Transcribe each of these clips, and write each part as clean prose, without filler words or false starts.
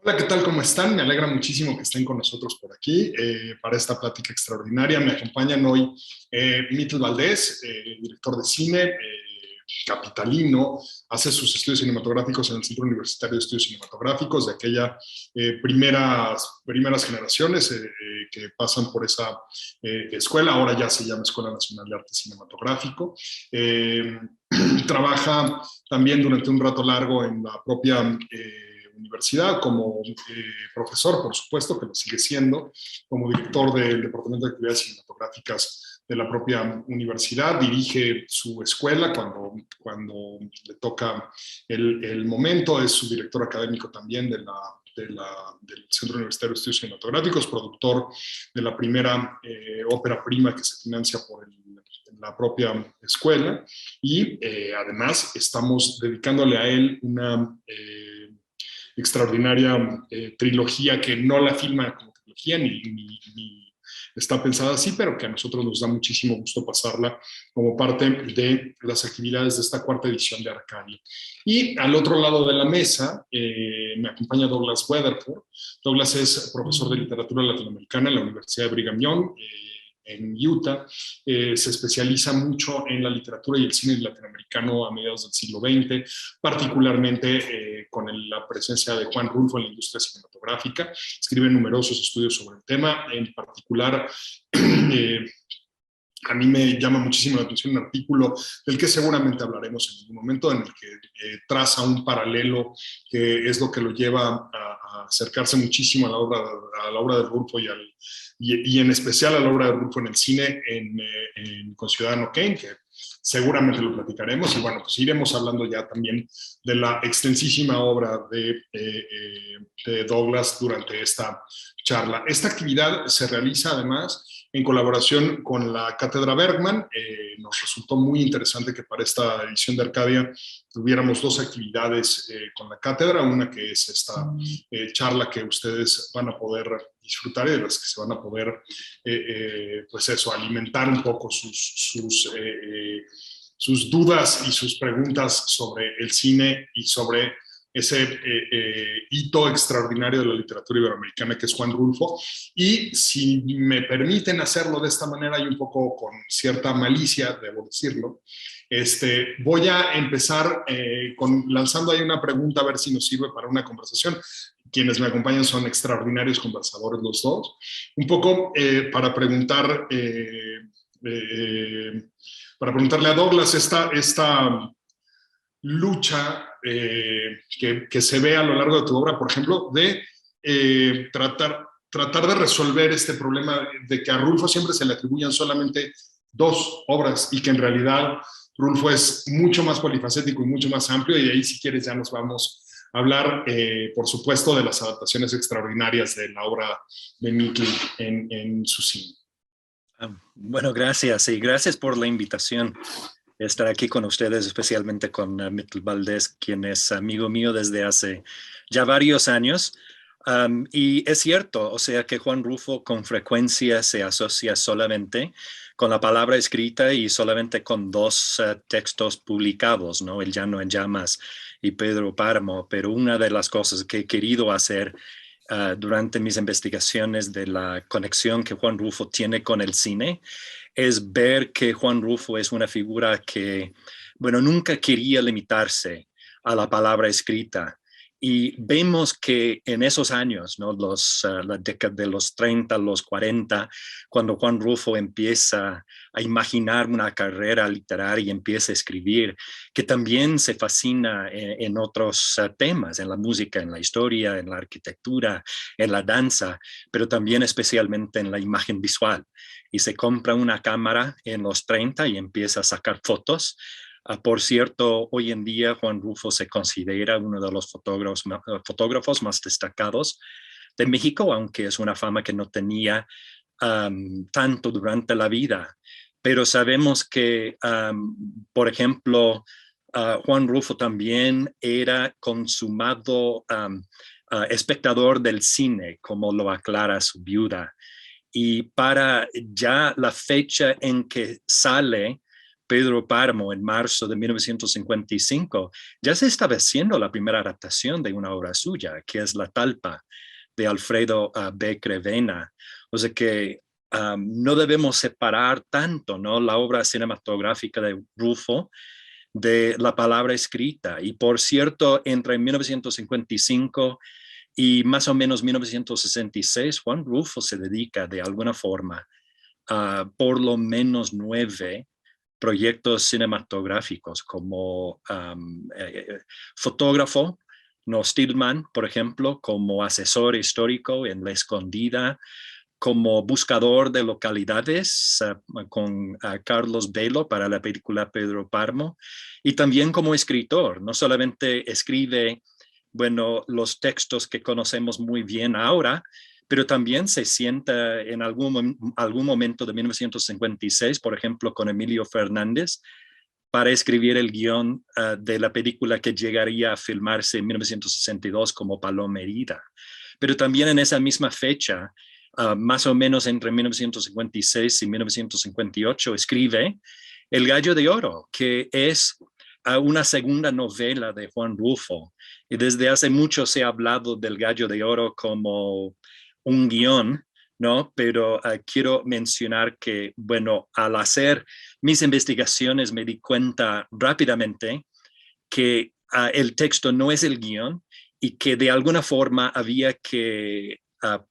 Hola, ¿qué tal? ¿Cómo están? Me alegra muchísimo que estén con nosotros por aquí para esta plática extraordinaria. Me acompañan hoy Mittel Valdés, director de cine, capitalino, hace sus estudios cinematográficos en el Centro Universitario de Estudios Cinematográficos, de aquella primeras generaciones que pasan por esa escuela, ahora ya se llama Escuela Nacional de Arte Cinematográfico. Trabaja también durante un rato largo en la propia universidad, como profesor, por supuesto, que lo sigue siendo, como director del Departamento de Actividades Cinematográficas de la propia universidad, dirige su escuela cuando le toca el momento, es su director académico también del Centro Universitario de Estudios Cinematográficos, productor de la primera ópera prima que se financia por la propia escuela y además estamos dedicándole a él una extraordinaria trilogía que no la filma como trilogía ni está pensada así, pero que a nosotros nos da muchísimo gusto pasarla como parte de las actividades de esta cuarta edición de Arcadia. Y al otro lado de la mesa me acompaña Douglas Weatherford. Douglas es profesor de literatura latinoamericana en la Universidad de Brigham Young, en Utah. Se especializa mucho en la literatura y el cine latinoamericano a mediados del siglo XX, particularmente con la presencia de Juan Rulfo en la industria cinematográfica. Escribe numerosos estudios sobre el tema, en particular a mí me llama muchísimo la atención un artículo del que seguramente hablaremos en algún momento, en el que traza un paralelo que es lo que lo lleva a acercarse muchísimo a la obra de Rulfo y en especial a la obra de Rulfo en el cine con Ciudadano Kane, que seguramente lo platicaremos. Y bueno, pues iremos hablando ya también de la extensísima obra de Douglas durante esta charla. Esta actividad se realiza además en colaboración con la Cátedra Bergman. Nos resultó muy interesante que para esta edición de Arcadia tuviéramos dos actividades con la cátedra, una que es esta charla que ustedes van a poder disfrutar y de las que se van a poder, pues eso, alimentar un poco sus dudas y sus preguntas sobre el cine y sobre ese hito extraordinario de la literatura iberoamericana que es Juan Rulfo. Y si me permiten hacerlo de esta manera y un poco con cierta malicia, debo decirlo, voy a empezar lanzando ahí una pregunta a ver si nos sirve para una conversación. Quienes me acompañan son extraordinarios conversadores los dos. Un poco para preguntarle a Douglas esta lucha que se ve a lo largo de tu obra, por ejemplo, de tratar de resolver este problema de que a Rulfo siempre se le atribuyan solamente dos obras y que en realidad Rulfo es mucho más polifacético y mucho más amplio, y de ahí si quieres ya nos vamos a hablar, por supuesto, de las adaptaciones extraordinarias de la obra de Mickey en su cine. Bueno, gracias y gracias por la invitación. Estar aquí con ustedes, especialmente con Mittel Valdés, quien es amigo mío desde hace ya varios años. Y es cierto, o sea que Juan Rulfo con frecuencia se asocia solamente con la palabra escrita y solamente con dos textos publicados, ¿no? El Llano en Llamas y Pedro Páramo. Pero una de las cosas que he querido hacer durante mis investigaciones de la conexión que Juan Rulfo tiene con el cine es ver que Juan Rulfo es una figura que, bueno, nunca quería limitarse a la palabra escrita. Y vemos que en esos años, ¿no? La década de los 30, los 40, cuando Juan Rulfo empieza a imaginar una carrera literaria y empieza a escribir, que también se fascina en otros temas, en la música, en la historia, en la arquitectura, en la danza, pero también especialmente en la imagen visual. Y se compra una cámara en los 30 y empieza a sacar fotos. Por cierto, hoy en día Juan Rulfo se considera uno de los fotógrafos más destacados de México, aunque es una fama que no tenía tanto durante la vida. Pero sabemos que, por ejemplo, Juan Rulfo también era consumado espectador del cine, como lo aclara su viuda. Y para ya la fecha en que sale Pedro Páramo en marzo de 1955, ya se estaba haciendo la primera adaptación de una obra suya, que es La Talpa, de Alfredo B. Crevena. O sea que no debemos separar tanto, ¿no?, la obra cinematográfica de Rulfo de la palabra escrita. Y por cierto, entre 1955 y más o menos 1966, Juan Rulfo se dedica de alguna forma a por lo menos 9 proyectos cinematográficos como fotógrafo, no Stillman, por ejemplo, como asesor histórico en La Escondida, como buscador de localidades con Carlos Velo para la película Pedro Páramo, y también como escritor. No solamente escribe, bueno, los textos que conocemos muy bien ahora, pero también se sienta en algún momento de 1956, por ejemplo, con Emilio Fernández, para escribir el guión de la película que llegaría a filmarse en 1962 como Paloma Herida. Pero también en esa misma fecha, más o menos entre 1956 y 1958, escribe El Gallo de Oro, que es una segunda novela de Juan Rulfo. Y desde hace mucho se ha hablado del Gallo de Oro como un guión, ¿no? Pero quiero mencionar que, bueno, al hacer mis investigaciones me di cuenta rápidamente que el texto no es el guión y que de alguna forma había que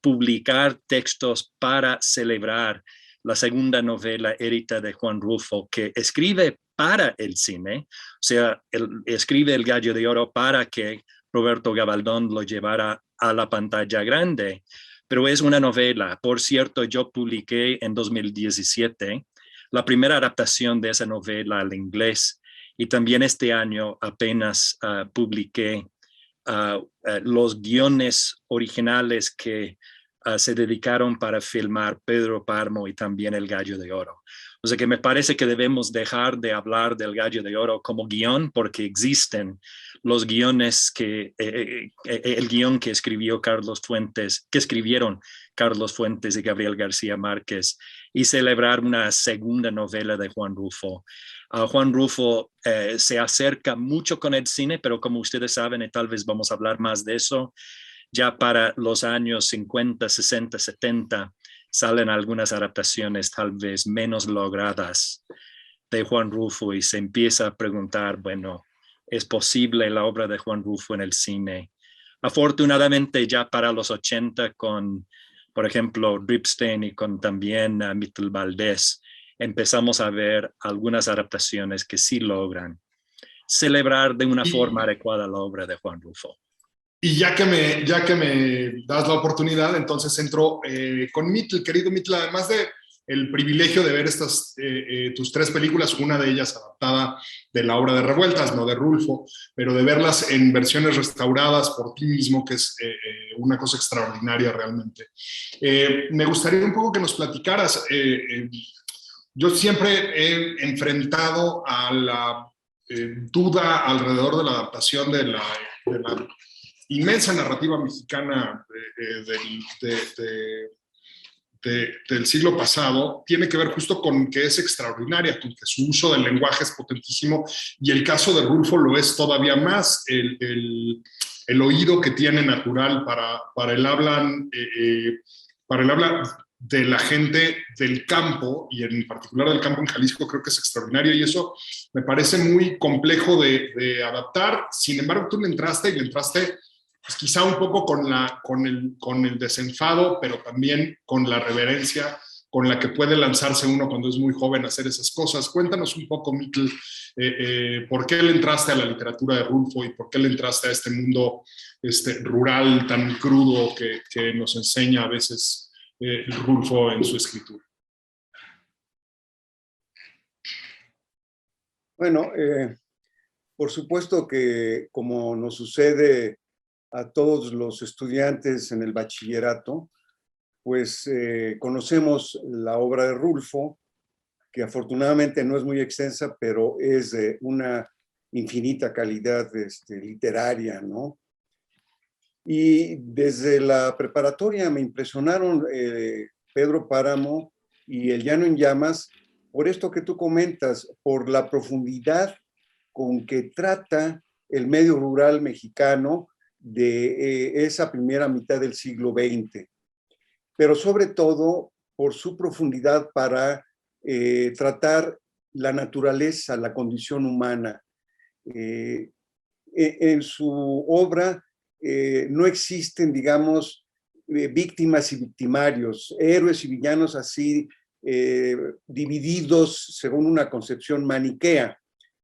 publicar textos para celebrar la segunda novela Érita de Juan Rulfo, que escribe para el cine, o sea, escribe El Gallo de Oro para que Roberto Gabaldón lo llevara a la pantalla grande, pero es una novela. Por cierto, yo publiqué en 2017 la primera adaptación de esa novela al inglés, y también este año apenas publiqué los guiones originales que se dedicaron para filmar Pedro Páramo y también El Gallo de Oro. O sea que me parece que debemos dejar de hablar del Gallo de Oro como guión, porque existen los guiones el guión que escribió Carlos Fuentes, que escribieron Carlos Fuentes y Gabriel García Márquez, y celebrar una segunda novela de Juan Rulfo. Juan Rulfo se acerca mucho con el cine, pero como ustedes saben, y tal vez vamos a hablar más de eso, ya para los años 50, 60, 70, salen algunas adaptaciones tal vez menos logradas de Juan Rulfo y se empieza a preguntar, bueno, ¿es posible la obra de Juan Rulfo en el cine? Afortunadamente ya para los 80 con, por ejemplo, Ripstein y con también Mittel Valdés, empezamos a ver algunas adaptaciones que sí logran celebrar de una forma adecuada la obra de Juan Rulfo. Y ya que me das la oportunidad, entonces entro con Mittel, querido Mittel, además de el privilegio de ver tus 3 películas, una de ellas adaptada de la obra de Revueltas, no de Rulfo, pero de verlas en versiones restauradas por ti mismo, que es una cosa extraordinaria realmente. Me gustaría un poco que nos platicaras. Yo siempre he enfrentado a la duda alrededor de la adaptación de la inmensa narrativa mexicana del siglo pasado, tiene que ver justo con que es extraordinaria, con que su uso del lenguaje es potentísimo, y el caso de Rulfo lo es todavía más. El oído que tiene natural para el habla de la gente del campo, y en particular del campo en Jalisco, creo que es extraordinario, y eso me parece muy complejo de adaptar. Sin embargo, tú le entraste pues quizá un poco con el desenfado, pero también con la reverencia con la que puede lanzarse uno cuando es muy joven a hacer esas cosas. Cuéntanos un poco, Mittel, por qué le entraste a la literatura de Rulfo y por qué le entraste a este mundo rural tan crudo que nos enseña a veces Rulfo en su escritura. Bueno, por supuesto que como nos sucede a todos los estudiantes en el bachillerato, pues conocemos la obra de Rulfo, que afortunadamente no es muy extensa, pero es de una infinita calidad literaria, ¿no? Y desde la preparatoria me impresionaron Pedro Páramo y El Llano en Llamas, por esto que tú comentas, por la profundidad con que trata el medio rural mexicano de esa primera mitad del siglo XX, pero sobre todo por su profundidad para tratar la naturaleza, la condición humana. En su obra no existen, digamos, víctimas y victimarios, héroes y villanos así divididos según una concepción maniquea,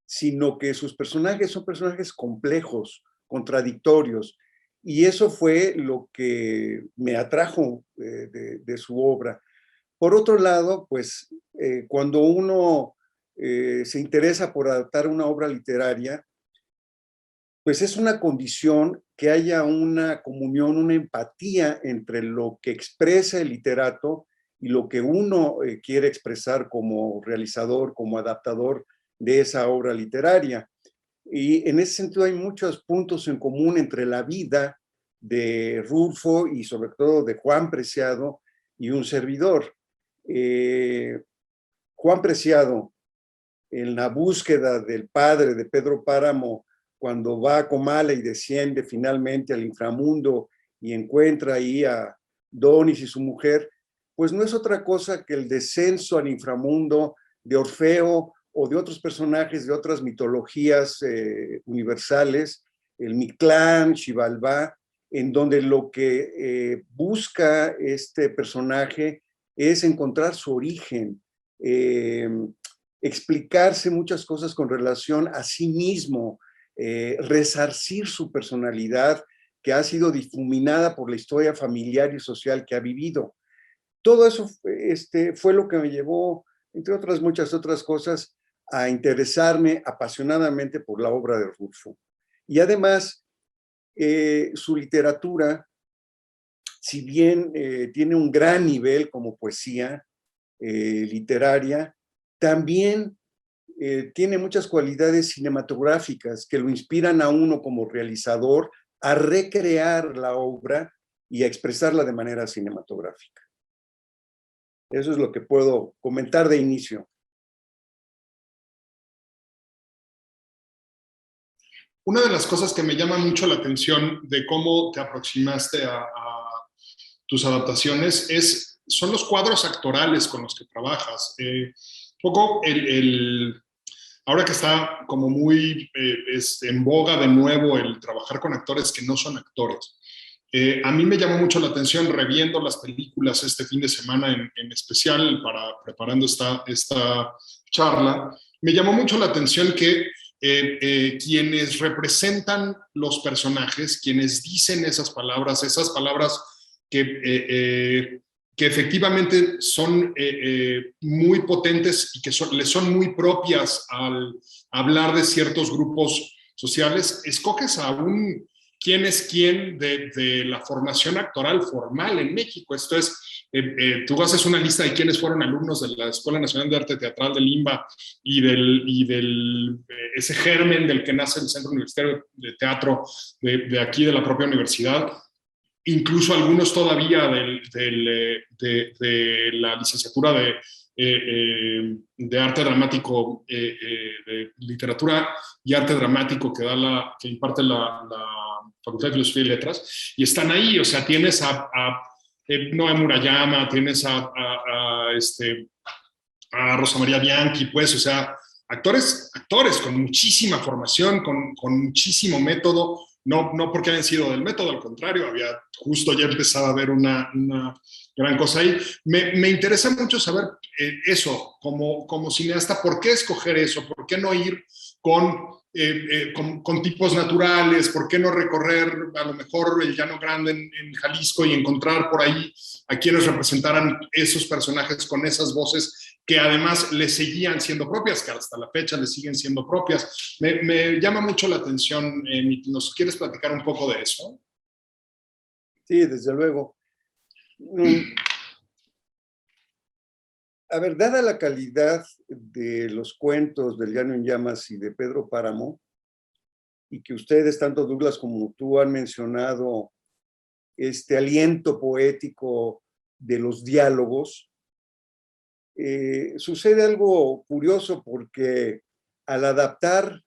sino que sus personajes son personajes complejos, contradictorios, y eso fue lo que me atrajo de su obra. Por otro lado, pues cuando uno se interesa por adaptar una obra literaria, pues es una condición que haya una comunión, una empatía entre lo que expresa el literato y lo que uno quiere expresar como realizador, como adaptador de esa obra literaria. Y en ese sentido hay muchos puntos en común entre la vida de Rulfo y sobre todo de Juan Preciado y un servidor. Juan Preciado, en la búsqueda del padre de Pedro Páramo, cuando va a Comala y desciende finalmente al inframundo y encuentra ahí a Donis y su mujer, pues no es otra cosa que el descenso al inframundo de Orfeo o de otros personajes de otras mitologías universales, el Mictlán, Xibalbá, en donde lo que busca este personaje es encontrar su origen, explicarse muchas cosas con relación a sí mismo, resarcir su personalidad que ha sido difuminada por la historia familiar y social que ha vivido. Todo eso fue lo que me llevó, entre otras muchas otras cosas, a interesarme apasionadamente por la obra de Rulfo. Y además, su literatura, si bien tiene un gran nivel como poesía literaria, también tiene muchas cualidades cinematográficas que lo inspiran a uno como realizador a recrear la obra y a expresarla de manera cinematográfica. Eso es lo que puedo comentar de inicio. Una de las cosas que me llama mucho la atención de cómo te aproximaste a tus adaptaciones son los cuadros actorales con los que trabajas. Poco ahora que está como muy en boga de nuevo el trabajar con actores que no son actores. A mí me llamó mucho la atención reviendo las películas este fin de semana en especial preparando esta charla. Me llamó mucho la atención que quienes representan los personajes, quienes dicen esas palabras que efectivamente son muy potentes y que les son muy propias al hablar de ciertos grupos sociales, escoges a quién es quién de la formación actoral formal en México. Esto es, tú haces una lista de quiénes fueron alumnos de la Escuela Nacional de Arte Teatral de Limba y ese germen del que nace el Centro Universitario de Teatro de aquí, de la propia universidad. Incluso algunos todavía de la licenciatura de arte dramático, de literatura y arte dramático que imparte la Facultad de Filosofía y Letras, y están ahí. O sea, tienes a Noé Murayama, tienes a Rosa María Bianchi, pues, o sea, actores con muchísima formación, con muchísimo método. No porque hayan sido del método, al contrario, justo ya empezaba a haber una gran cosa ahí. Me interesa mucho saber eso, como cineasta, ¿por qué escoger eso? ¿Por qué no ir con tipos naturales? ¿Por qué no recorrer a lo mejor el Llano Grande en Jalisco y encontrar por ahí a quienes representaran esos personajes con esas voces que además le seguían siendo propias, que hasta la fecha le siguen siendo propias? Me llama mucho la atención. ¿Nos quieres platicar un poco de eso? Sí, desde luego. A ver, dada la calidad de los cuentos del Llano en Llamas y de Pedro Páramo, y que ustedes, tanto Douglas como tú, han mencionado este aliento poético de los diálogos, sucede algo curioso porque al adaptar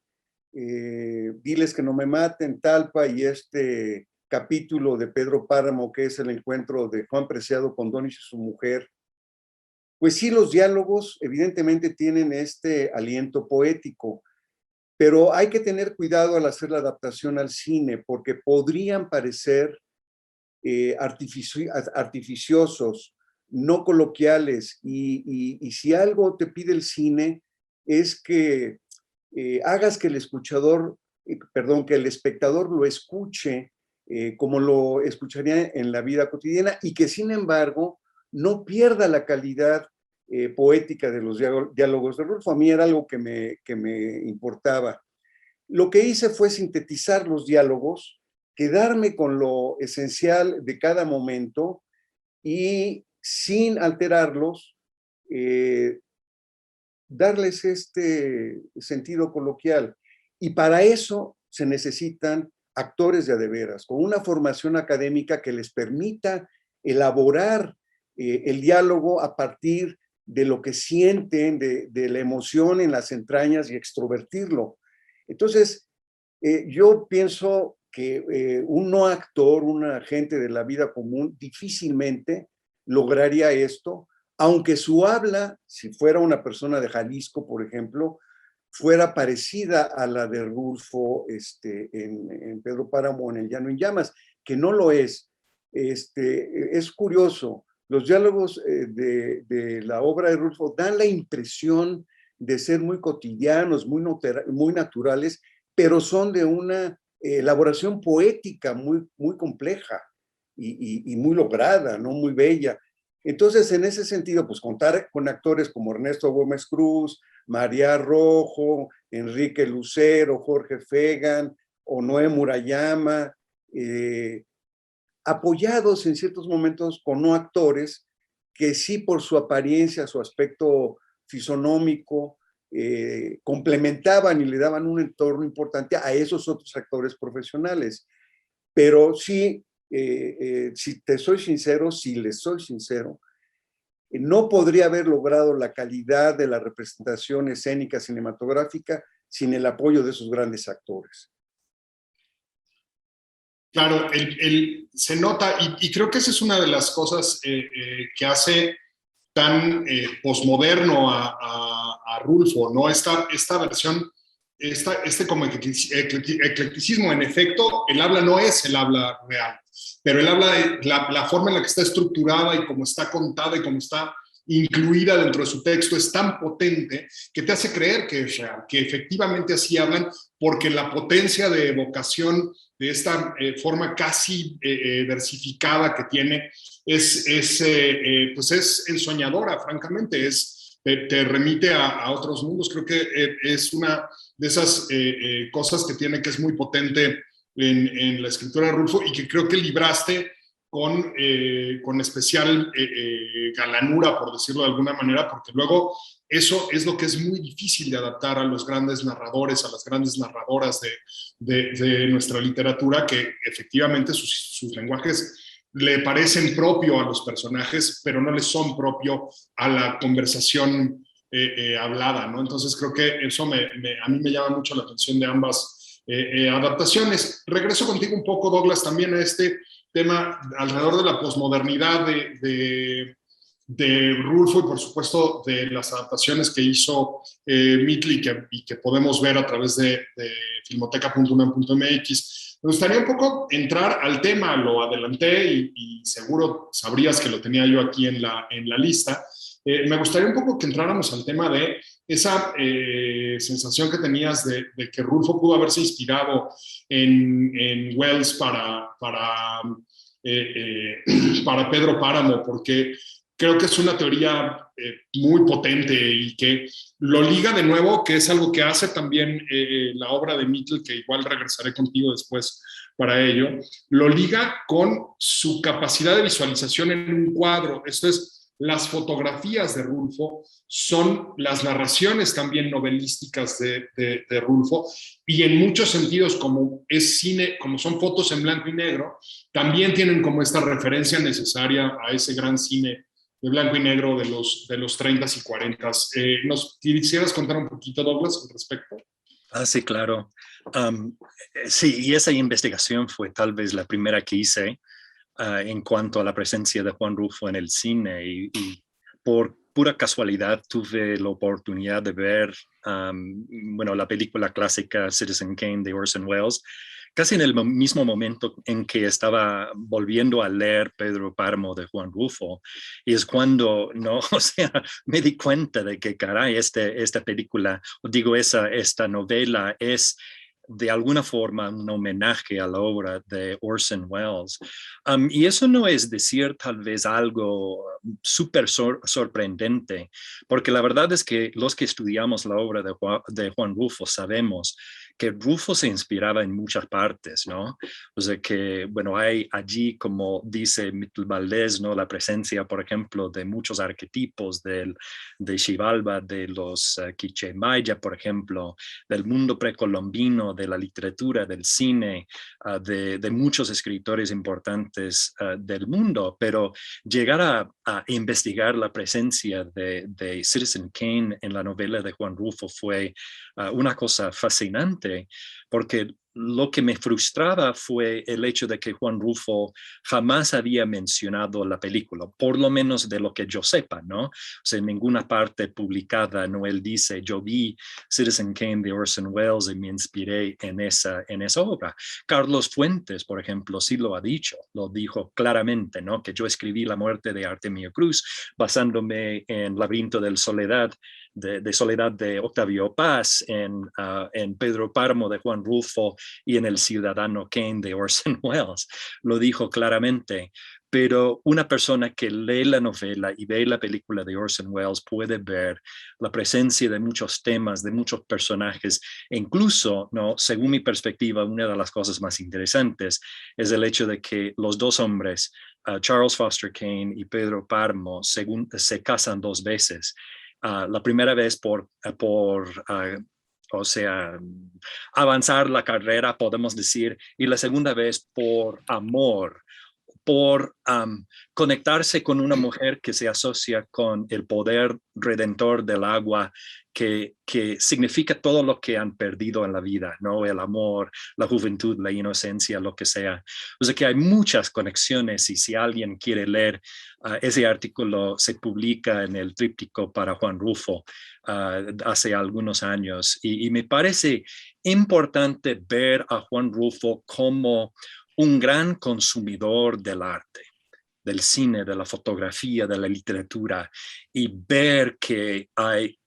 Diles que no me maten, Talpa y este capítulo de Pedro Páramo, que es el encuentro de Juan Preciado con Donis y su mujer, pues sí, los diálogos evidentemente tienen este aliento poético, pero hay que tener cuidado al hacer la adaptación al cine, porque podrían parecer artificiosos, no coloquiales, y si algo te pide el cine es que hagas que el escuchador, que el espectador lo escuche como lo escucharía en la vida cotidiana y que sin embargo no pierda la calidad poética de los diálogos de Rulfo. A mí era algo que me importaba. Lo que hice fue sintetizar los diálogos, quedarme con lo esencial de cada momento y sin alterarlos, darles este sentido coloquial. Y para eso se necesitan actores de a de veras, con una formación académica que les permita elaborar el diálogo a partir de lo que sienten, de la emoción en las entrañas y extrovertirlo. Entonces, yo pienso que un no actor, un agente de la vida común, difícilmente lograría esto, aunque su habla, si fuera una persona de Jalisco, por ejemplo, fuera parecida a la de Rulfo en Pedro Páramo, en El Llano en Llamas, que no lo es. Es curioso, los diálogos de la obra de Rulfo dan la impresión de ser muy cotidianos, muy naturales, pero son de una elaboración poética muy compleja y muy lograda, ¿no? Muy bella. Entonces, en ese sentido, pues contar con actores como Ernesto Gómez Cruz, María Rojo, Enrique Lucero, Jorge Fegan, Onoe Murayama, apoyados en ciertos momentos con no actores que sí por su apariencia, su aspecto fisonómico, complementaban y le daban un entorno importante a esos otros actores profesionales. Pero sí, si les soy sincero, no podría haber logrado la calidad de la representación escénica cinematográfica sin el apoyo de esos grandes actores. Claro, se nota, y creo que esa es una de las cosas que hace tan posmoderno a Rulfo, ¿no? Esta versión, como eclecticismo. En efecto, el habla no es el habla real, pero el habla de la forma en la que está estructurada y cómo está contada y cómo está incluida dentro de su texto es tan potente que te hace creer que es real, que efectivamente así hablan, porque la potencia de evocación de esta forma casi versificada que tiene pues es ensoñadora, francamente, te remite a otros mundos. Creo que es una de esas cosas que tiene, que es muy potente en la escritura de Rulfo, y que creo que libraste con especial galanura, por decirlo de alguna manera, porque luego eso es lo que es muy difícil de adaptar a los grandes narradores, a las grandes narradoras de nuestra literatura, que efectivamente sus lenguajes le parecen propio a los personajes, pero no les son propio a la conversación hablada, ¿no? Entonces creo que eso a mí me llama mucho la atención de ambas adaptaciones. Regreso contigo un poco, Douglas, también a este tema alrededor de la posmodernidad de Rulfo y por supuesto de las adaptaciones que hizo Mittel y que podemos ver a través de filmoteca.unam.mx. Me gustaría un poco entrar al tema, lo adelanté y seguro sabrías que lo tenía yo aquí en la lista. Me gustaría un poco que entráramos al tema de esa sensación que tenías de que Rulfo pudo haberse inspirado en Wells para Pedro Páramo, porque creo que es una teoría muy potente y que lo liga de nuevo, que es algo que hace también la obra de Mittel, que igual regresaré contigo después para ello, lo liga con su capacidad de visualización en un cuadro. Esto es, las fotografías de Rulfo son las narraciones también novelísticas de Rulfo, y en muchos sentidos, como es cine, como son fotos en blanco y negro, también tienen como esta referencia necesaria a ese gran cine de blanco y negro de los 30s y 40s. ¿Nos quisieras contar un poquito, Douglas, al respecto? Sí, claro. Sí, y esa investigación fue tal vez la primera que hice en cuanto a la presencia de Juan Rulfo en el cine y por pura casualidad tuve la oportunidad de ver bueno, la película clásica Citizen Kane de Orson Welles, casi en el mismo momento en que estaba volviendo a leer Pedro Páramo de Juan Rulfo, y es cuando, no, o sea, me di cuenta de que, caray, esta película, digo, esta novela es de alguna forma un homenaje a la obra de Orson Welles. Y eso no es decir tal vez algo súper sorprendente, porque la verdad es que los que estudiamos la obra de Juan Rulfo sabemos que Rulfo se inspiraba en muchas partes, ¿no? O sea que, bueno, hay allí, como dice Mittel Valdés, ¿no? La presencia, por ejemplo, de muchos arquetipos de Xibalba, de los Quiché Maya, por ejemplo, del mundo precolombino, de la literatura, del cine, de muchos escritores importantes del mundo, pero llegar a investigar la presencia de Citizen Kane en la novela de Juan Rulfo fue una cosa fascinante, porque lo que me frustraba fue el hecho de que Juan Rulfo jamás había mencionado la película, por lo menos de lo que yo sepa, ¿no? O sea, en ninguna parte publicada, ¿no? Él dice, yo vi Citizen Kane de Orson Welles y me inspiré en esa obra. Carlos Fuentes, por ejemplo, sí lo ha dicho, lo dijo claramente, ¿no? Que yo escribí La muerte de Artemio Cruz basándome en Laberinto de Soledad, de Soledad de Octavio Paz, en Pedro Páramo de Juan Rulfo y en El ciudadano Kane de Orson Welles. Lo dijo claramente. Pero una persona que lee la novela y ve la película de Orson Welles puede ver la presencia de muchos temas, de muchos personajes, e incluso, ¿no? Según mi perspectiva, una de las cosas más interesantes es el hecho de que los dos hombres, Charles Foster Kane y Pedro Páramo, se casan dos veces. La primera vez o sea, avanzar la carrera, podemos decir, y la segunda vez por amor, por conectarse con una mujer que se asocia con el poder redentor del agua, que significa todo lo que han perdido en la vida, ¿no? El amor, la juventud, la inocencia, lo que sea. O sea que hay muchas conexiones y si alguien quiere leer ese artículo, se publica en el tríptico para Juan Rulfo hace algunos años y me parece importante ver a Juan Rulfo como un gran consumidor del arte, del cine, de la fotografía, de la literatura, y ver que hay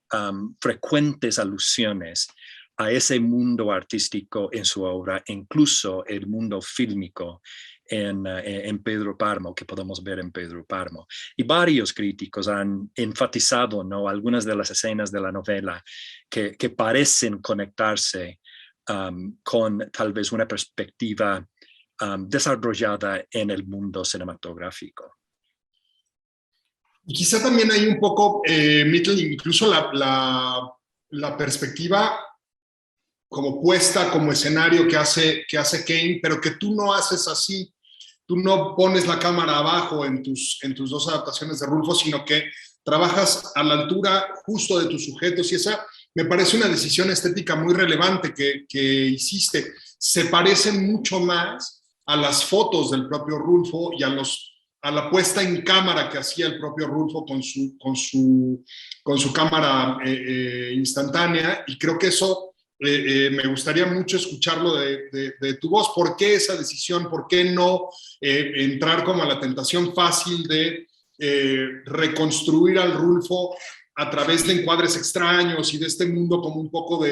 frecuentes alusiones a ese mundo artístico en su obra, incluso el mundo fílmico en Pedro Páramo, que podemos ver en Pedro Páramo. Y varios críticos han enfatizado, ¿no? Algunas de las escenas de la novela que parecen conectarse con tal vez una perspectiva desarrollada en el mundo cinematográfico. Y quizá también hay un poco, Mittel, incluso la perspectiva como puesta como escenario que hace Kane, pero que tú no haces así. Tú no pones la cámara abajo en tus dos adaptaciones de Rulfo, sino que trabajas a la altura justo de tus sujetos, y esa me parece una decisión estética muy relevante que hiciste. Se parece mucho más a las fotos del propio Rulfo y a la puesta en cámara que hacía el propio Rulfo con su cámara instantánea, y creo que eso me gustaría mucho escucharlo de tu voz. ¿Por qué esa decisión? ¿Por qué no entrar como a la tentación fácil de reconstruir al Rulfo a través de encuadres extraños y de este mundo como un poco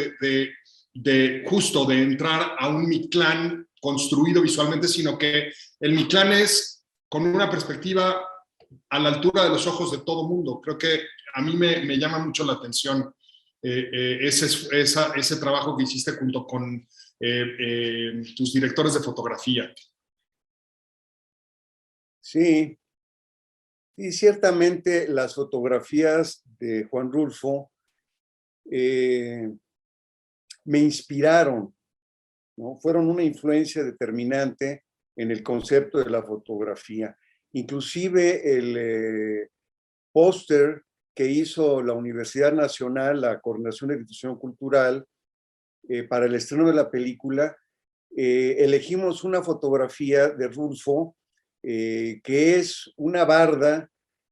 justo de entrar a un Mictlán construido visualmente, sino que el Mictlán es con una perspectiva a la altura de los ojos de todo mundo? Creo que a mí me llama mucho la atención ese trabajo que hiciste junto con tus directores de fotografía. Sí, y ciertamente las fotografías de Juan Rulfo me inspiraron, ¿no? Fueron una influencia determinante en el concepto de la fotografía. Inclusive póster que hizo la Universidad Nacional, la Coordinación de Difusión Cultural, para el estreno de la película, elegimos una fotografía de Rulfo, que es una barda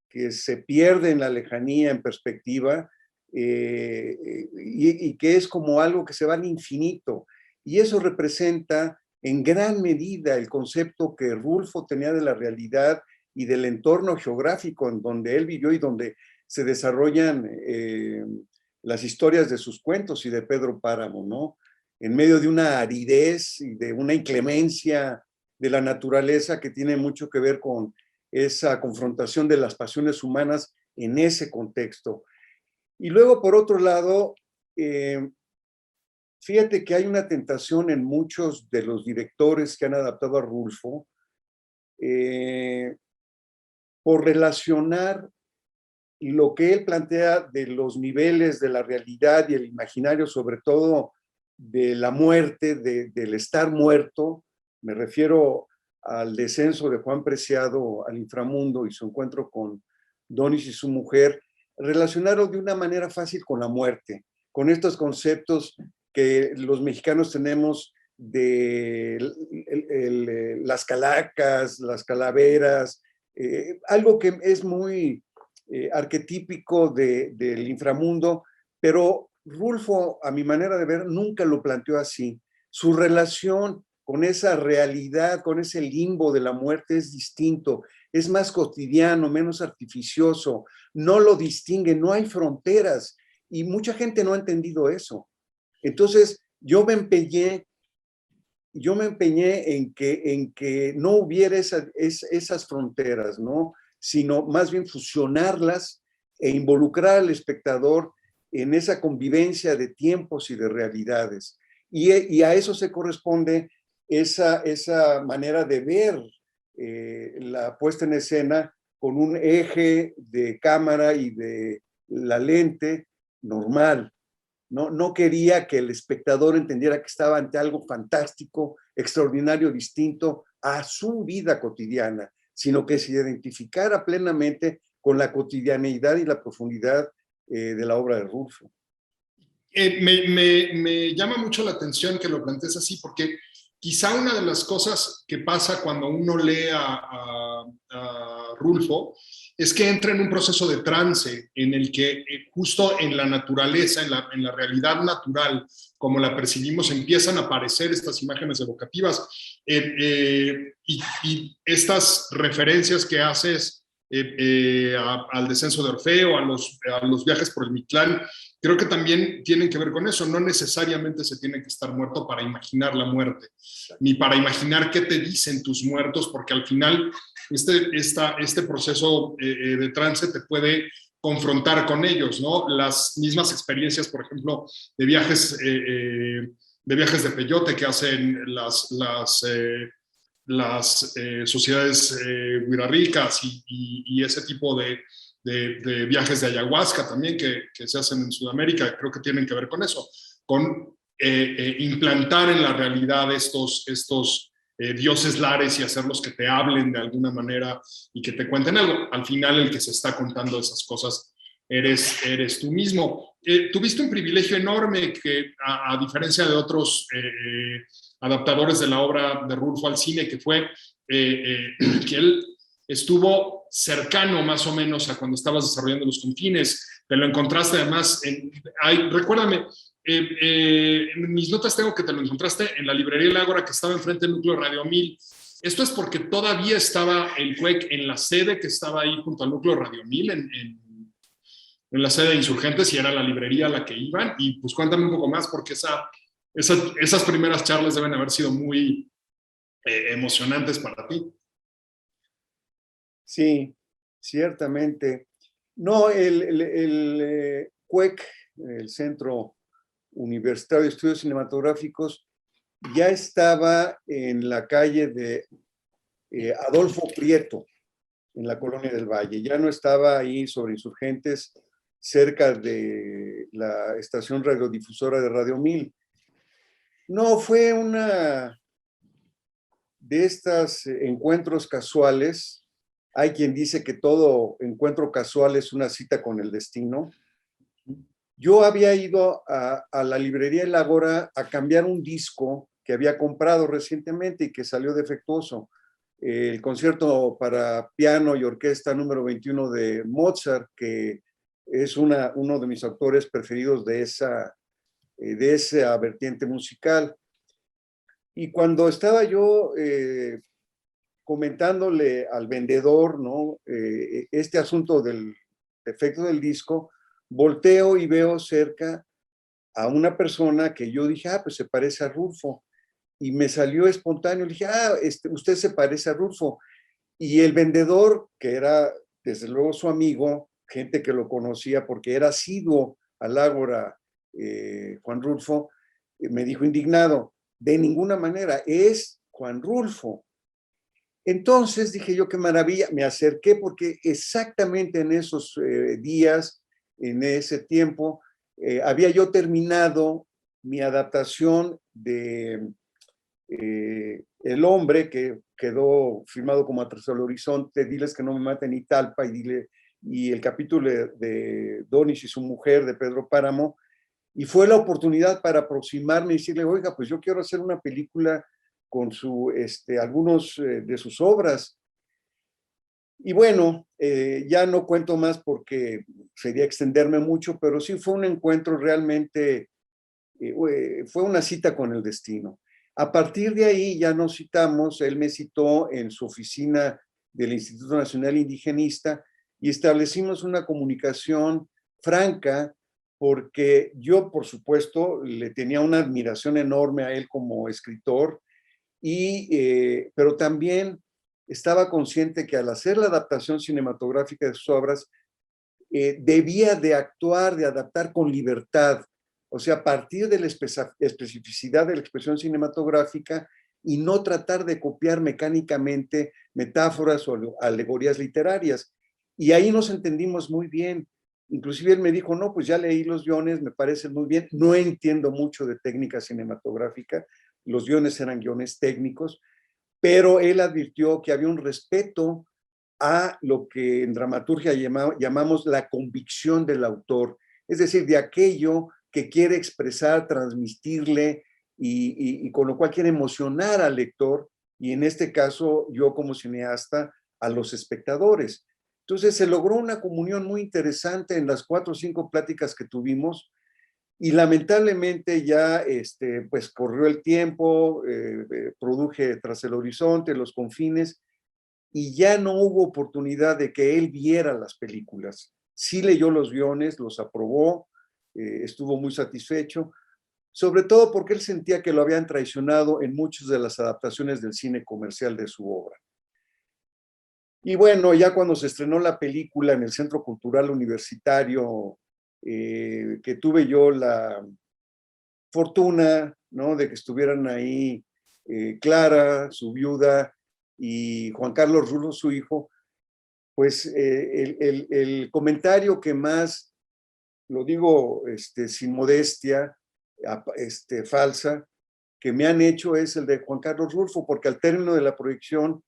que se pierde en la lejanía, en perspectiva, y que es como algo que se va al infinito. Y eso representa en gran medida el concepto que Rulfo tenía de la realidad y del entorno geográfico en donde él vivió y donde se desarrollan las historias de sus cuentos y de Pedro Páramo, ¿no? En medio de una aridez y de una inclemencia de la naturaleza que tiene mucho que ver con esa confrontación de las pasiones humanas en ese contexto. Y luego, por otro lado, fíjate que hay una tentación en muchos de los directores que han adaptado a Rulfo por relacionar lo que él plantea de los niveles de la realidad y el imaginario, sobre todo de la muerte, del estar muerto. Me refiero al descenso de Juan Preciado al inframundo y su encuentro con Donis y su mujer, relacionarlo de una manera fácil con la muerte, con estos conceptos que los mexicanos tenemos de las calacas, las calaveras, algo que es muy arquetípico del inframundo, pero Rulfo, a mi manera de ver, nunca lo planteó así. Su relación con esa realidad, con ese limbo de la muerte es distinto, es más cotidiano, menos artificioso, no lo distingue, no hay fronteras, y mucha gente no ha entendido eso. Entonces, yo me empeñé en que no hubiera esas fronteras, ¿no? Sino más bien fusionarlas e involucrar al espectador en esa convivencia de tiempos y de realidades. Y a eso se corresponde esa manera de ver la puesta en escena con un eje de cámara y de la lente normal. No quería que el espectador entendiera que estaba ante algo fantástico, extraordinario, distinto a su vida cotidiana, sino que se identificara plenamente con la cotidianeidad y la profundidad de la obra de Rulfo. Me llama mucho la atención que lo plantees así, porque quizá una de las cosas que pasa cuando uno lee a Rulfo es que entra en un proceso de trance en el que justo en la naturaleza, en la realidad natural, como la percibimos, empiezan a aparecer estas imágenes evocativas y estas referencias que haces al descenso de Orfeo, a los viajes por el Mictlán, creo que también tienen que ver con eso. No necesariamente se tiene que estar muerto para imaginar la muerte, ni para imaginar qué te dicen tus muertos, porque al final este proceso de trance te puede confrontar con ellos, ¿no? Las mismas experiencias, por ejemplo, de viajes de peyote que hacen las sociedades huiráricas y ese tipo de viajes de ayahuasca también que se hacen en Sudamérica, creo que tienen que ver con eso, con implantar en la realidad estos dioses lares y hacerlos que te hablen de alguna manera y que te cuenten algo. Al final el que se está contando esas cosas eres tú mismo. Tuviste un privilegio enorme que, a diferencia de otros adaptadores de la obra de Rulfo al cine, que fue que él estuvo cercano más o menos a cuando estabas desarrollando Los Confines. Te lo encontraste además, recuérdame, en mis notas tengo que te lo encontraste en la librería El Ágora, que estaba enfrente del núcleo Radio 1000. Esto es porque todavía estaba el CUEC en la sede que estaba ahí junto al núcleo Radio 1000, en la sede de Insurgentes, y era la librería a la que iban. Y pues cuéntame un poco más, porque esas primeras charlas deben haber sido muy emocionantes para ti. Sí, ciertamente. No, el CUEC, el Centro Universitario de Estudios Cinematográficos, ya estaba en la calle de Adolfo Prieto, en la Colonia del Valle. Ya no estaba ahí sobre Insurgentes, cerca de la estación radiodifusora de Radio 1000. No, fue una de estos encuentros casuales Hay quien dice que todo encuentro casual es una cita con el destino. Yo había ido a la librería El Ágora a cambiar un disco que había comprado recientemente y que salió defectuoso. El concierto para piano y orquesta número 21 de Mozart, que es uno de mis autores preferidos de esa vertiente musical. Y cuando estaba yo comentándole al vendedor, ¿no? Este asunto del defecto del disco, volteo y veo cerca a una persona que yo dije, pues se parece a Rulfo. Y me salió espontáneo, le dije, usted se parece a Rulfo. Y el vendedor, que era desde luego su amigo, gente que lo conocía porque era asiduo al Ágora, Juan Rulfo, me dijo indignado, de ninguna manera, es Juan Rulfo. Entonces dije yo, qué maravilla, me acerqué porque exactamente en esos días, en ese tiempo, había yo terminado mi adaptación de El Hombre, que quedó firmado como A Través del Horizonte, Diles que no me maten y Talpa, y el capítulo de Donis y su mujer, de Pedro Páramo, y fue la oportunidad para aproximarme y decirle, oiga, pues yo quiero hacer una película con algunos de sus obras. Y bueno, ya no cuento más porque sería extenderme mucho, pero sí fue un encuentro realmente, fue una cita con el destino. A partir de ahí ya nos citamos, él me citó en su oficina del Instituto Nacional Indigenista y establecimos una comunicación franca, porque yo, por supuesto, le tenía una admiración enorme a él como escritor, pero también estaba consciente que al hacer la adaptación cinematográfica de sus obras, debía de actuar, de adaptar con libertad, o sea, a partir de la especificidad de la expresión cinematográfica y no tratar de copiar mecánicamente metáforas o alegorías literarias. Y ahí nos entendimos muy bien. Inclusive él me dijo, no, pues ya leí los guiones, me parecen muy bien, no entiendo mucho de técnica cinematográfica, los guiones eran guiones técnicos, pero él advirtió que había un respeto a lo que en dramaturgia llamamos la convicción del autor, es decir, de aquello que quiere expresar, transmitirle y con lo cual quiere emocionar al lector, y en este caso yo como cineasta a los espectadores. Entonces se logró una comunión muy interesante en las 4 o 5 pláticas que tuvimos, y lamentablemente ya pues corrió el tiempo, produje Tras el Horizonte, Los Confines, y ya no hubo oportunidad de que él viera las películas. Sí leyó los guiones, los aprobó, estuvo muy satisfecho, sobre todo porque él sentía que lo habían traicionado en muchas de las adaptaciones del cine comercial de su obra. Y bueno, ya cuando se estrenó la película en el Centro Cultural Universitario, que tuve yo la fortuna, ¿no?, de que estuvieran ahí Clara, su viuda, y Juan Carlos Rulfo, su hijo, pues el comentario que más, lo digo sin modestia falsa, que me han hecho es el de Juan Carlos Rulfo, porque al término de la proyección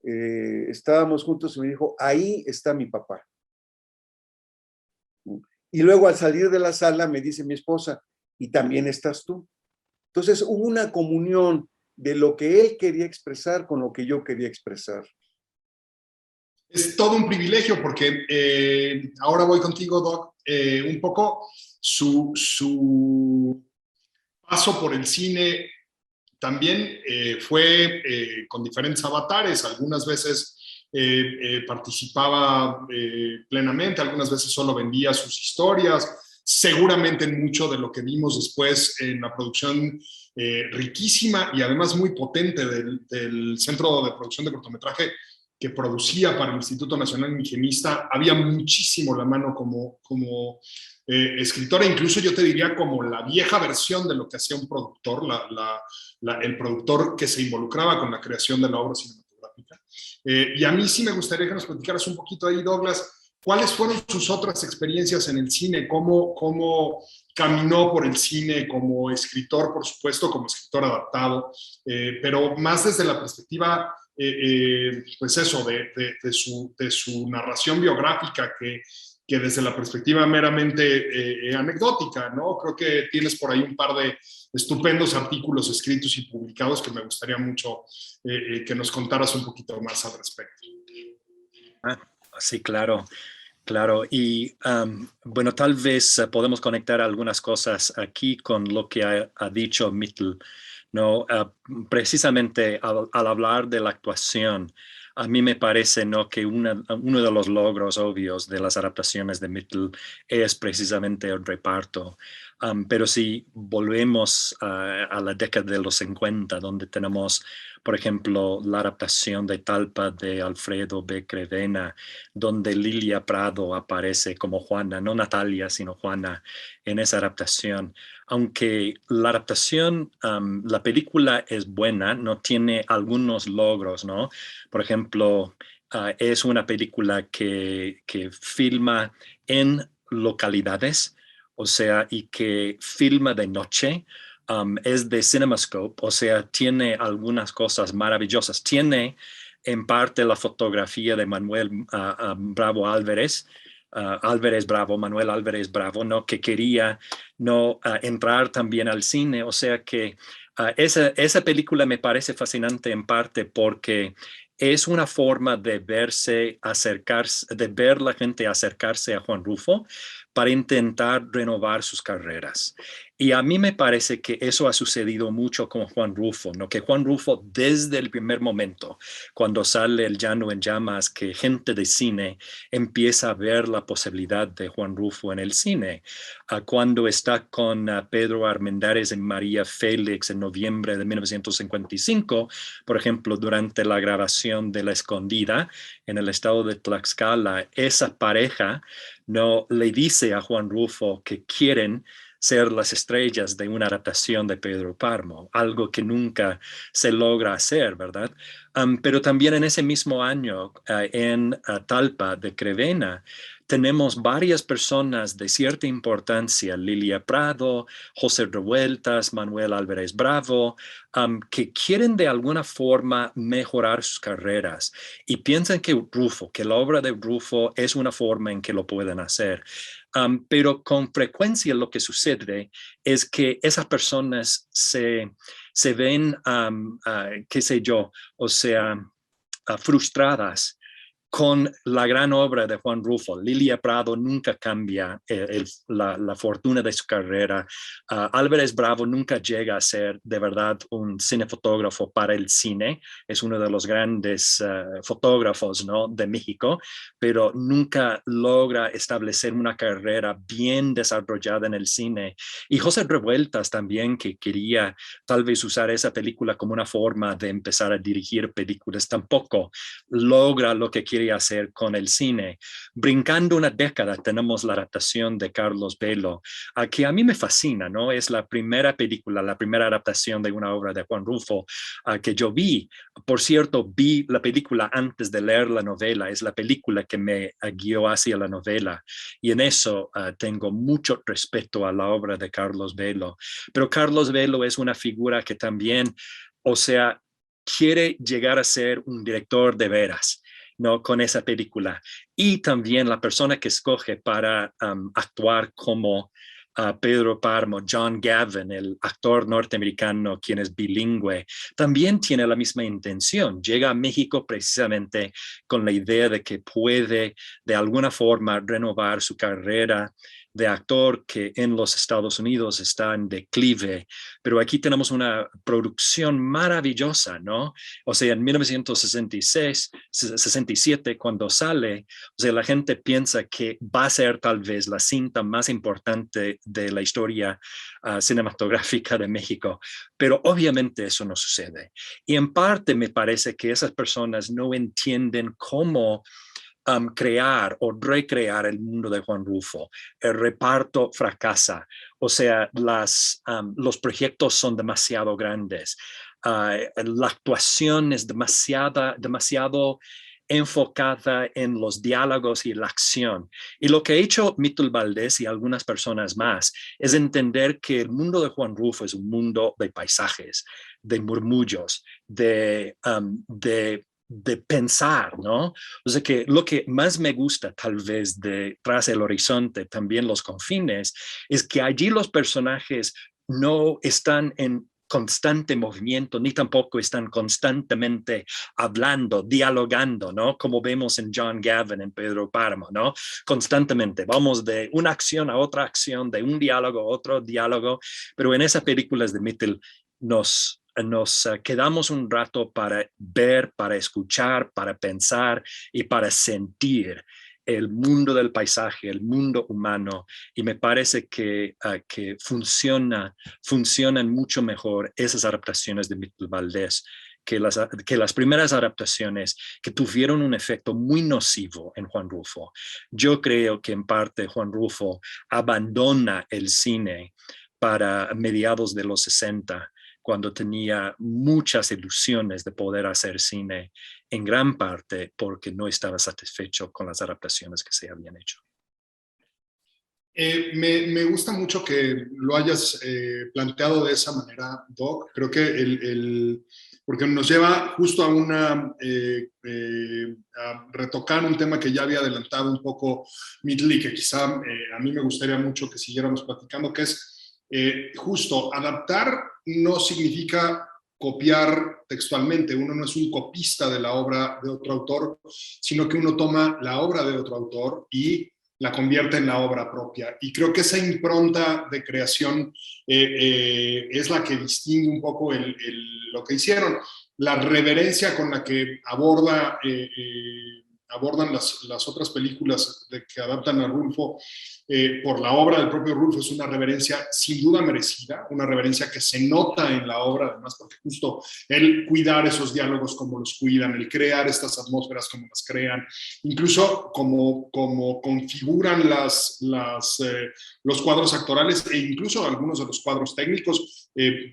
estábamos juntos y me dijo, ahí está mi papá. Y luego al salir de la sala me dice mi esposa, ¿y también estás tú? Entonces hubo una comunión de lo que él quería expresar con lo que yo quería expresar. Es todo un privilegio porque ahora voy contigo, Doc, un poco su paso por el cine también fue con diferentes avatares. Algunas veces participaba plenamente, algunas veces solo vendía sus historias. Seguramente en mucho de lo que vimos después en la producción riquísima y además muy potente del Centro de Producción de Cortometraje que producía para el Instituto Nacional Indigenista, había muchísimo la mano como escritora, incluso yo te diría como la vieja versión de lo que hacía un productor, el productor que se involucraba con la creación de la obra cinematográfica. Y a mí sí me gustaría que nos platicaras un poquito ahí, Douglas, ¿cuáles fueron sus otras experiencias en el cine? ¿Cómo caminó por el cine como escritor, por supuesto, como escritor adaptado, pero más desde la perspectiva pues eso, de su narración biográfica que desde la perspectiva meramente anecdótica, ¿no? Creo que tienes por ahí un par de estupendos artículos escritos y publicados que me gustaría mucho que nos contaras un poquito más al respecto. Sí, claro. Claro, y bueno, tal vez podemos conectar algunas cosas aquí con lo que ha dicho Mittel, ¿no? Precisamente al hablar de la actuación, a mí me parece, ¿no?, que uno de los logros obvios de las adaptaciones de Mittel es precisamente el reparto. Pero si volvemos a la década de los 50, donde tenemos, por ejemplo, la adaptación de Talpa de Alfredo B. Crevena, donde Lilia Prado aparece como Juana, no Natalia, sino Juana, en esa adaptación. Aunque la adaptación, la película es buena, no tiene algunos logros, ¿no? Por ejemplo, es una película que filma en localidades, o sea, y que filma de noche. Es de CinemaScope, o sea, tiene algunas cosas maravillosas. Tiene en parte la fotografía de Manuel Bravo Álvarez, Manuel Álvarez Bravo, ¿no?, que quería no entrar también al cine. O sea que esa película me parece fascinante en parte porque es una forma de de ver la gente acercarse a Juan Rulfo para intentar renovar sus carreras. Y a mí me parece que eso ha sucedido mucho con Juan Rulfo, ¿no? Que Juan Rulfo, desde el primer momento, cuando sale El Llano en Llamas, que gente de cine empieza a ver la posibilidad de Juan Rulfo en el cine. Cuando está con Pedro Armendáriz en María Félix en noviembre de 1955, por ejemplo, durante la grabación de La Escondida en el estado de Tlaxcala, esa pareja no le dice a Juan Rulfo que quieren ser las estrellas de una adaptación de Pedro Páramo, algo que nunca se logra hacer, ¿verdad? Pero también en ese mismo año, en Talpa de Crevena, tenemos varias personas de cierta importancia, Lilia Prado, José Revueltas, Manuel Álvarez Bravo, que quieren de alguna forma mejorar sus carreras y piensan que la obra de Rulfo es una forma en que lo pueden hacer. Pero con frecuencia lo que sucede es que esas personas se ven, qué sé yo, o sea, frustradas con la gran obra de Juan Rulfo. Lilia Prado nunca cambia la fortuna de su carrera. Álvarez Bravo nunca llega a ser de verdad un cinefotógrafo para el cine. Es uno de los grandes fotógrafos, ¿no?, de México, pero nunca logra establecer una carrera bien desarrollada en el cine. Y José Revueltas también, que quería tal vez usar esa película como una forma de empezar a dirigir películas, tampoco logra lo que quiere hacer con el cine. Brincando una década, tenemos la adaptación de Carlos Velo, que a mí me fascina, ¿no? Es la primera película, la primera adaptación de una obra de Juan Rulfo que yo vi. Por cierto, vi la película antes de leer la novela. Es la película que me guió hacia la novela. Y en eso tengo mucho respeto a la obra de Carlos Velo. Pero Carlos Velo es una figura que también, o sea, quiere llegar a ser un director de veras, ¿no?, con esa película. Y también la persona que escoge para actuar como Pedro Páramo, John Gavin, el actor norteamericano quien es bilingüe, también tiene la misma intención. Llega a México precisamente con la idea de que puede de alguna forma renovar su carrera de actor, que en los Estados Unidos está en declive, pero aquí tenemos una producción maravillosa, ¿no? O sea, en 1967, cuando sale, o sea, la gente piensa que va a ser tal vez la cinta más importante de la historia cinematográfica de México, pero obviamente eso no sucede. Y en parte me parece que esas personas no entienden cómo crear o recrear el mundo de Juan Rulfo. El reparto fracasa, o sea, los proyectos son demasiado grandes. La actuación es demasiado enfocada en los diálogos y la acción. Y lo que ha hecho Mittel Valdés y algunas personas más es entender que el mundo de Juan Rulfo es un mundo de paisajes, de murmullos, de pensar, ¿no? O sea que lo que más me gusta tal vez de Tras el Horizonte, también Los Confines, es que allí los personajes no están en constante movimiento, ni tampoco están constantemente hablando, dialogando, ¿no? Como vemos en John Gavin, en Pedro Páramo, ¿no? Constantemente, vamos de una acción a otra acción, de un diálogo a otro diálogo, pero en esas películas de Mittel nos quedamos un rato para ver, para escuchar, para pensar y para sentir el mundo del paisaje, el mundo humano, y me parece que funcionan mucho mejor esas adaptaciones de Mittel Valdés que las primeras adaptaciones, que tuvieron un efecto muy nocivo en Juan Rulfo. Yo creo que en parte Juan Rulfo abandona el cine para mediados de los 60, cuando tenía muchas ilusiones de poder hacer cine, en gran parte porque no estaba satisfecho con las adaptaciones que se habían hecho. Me gusta mucho que lo hayas planteado de esa manera, Doc. Creo que porque nos lleva justo a a retocar un tema que ya había adelantado un poco Mittel y que quizá a mí me gustaría mucho que siguiéramos platicando, que es justo adaptar no significa copiar textualmente. Uno no es un copista de la obra de otro autor, sino que uno toma la obra de otro autor y la convierte en la obra propia. Y creo que esa impronta de creación es la que distingue un poco lo que hicieron. La reverencia con la que abordan las otras películas que adaptan a Rulfo por la obra del propio Rulfo es una reverencia sin duda merecida, una reverencia que se nota en la obra, además, porque justo el cuidar esos diálogos como los cuidan, el crear estas atmósferas como las crean, incluso como configuran los cuadros actorales e incluso algunos de los cuadros técnicos,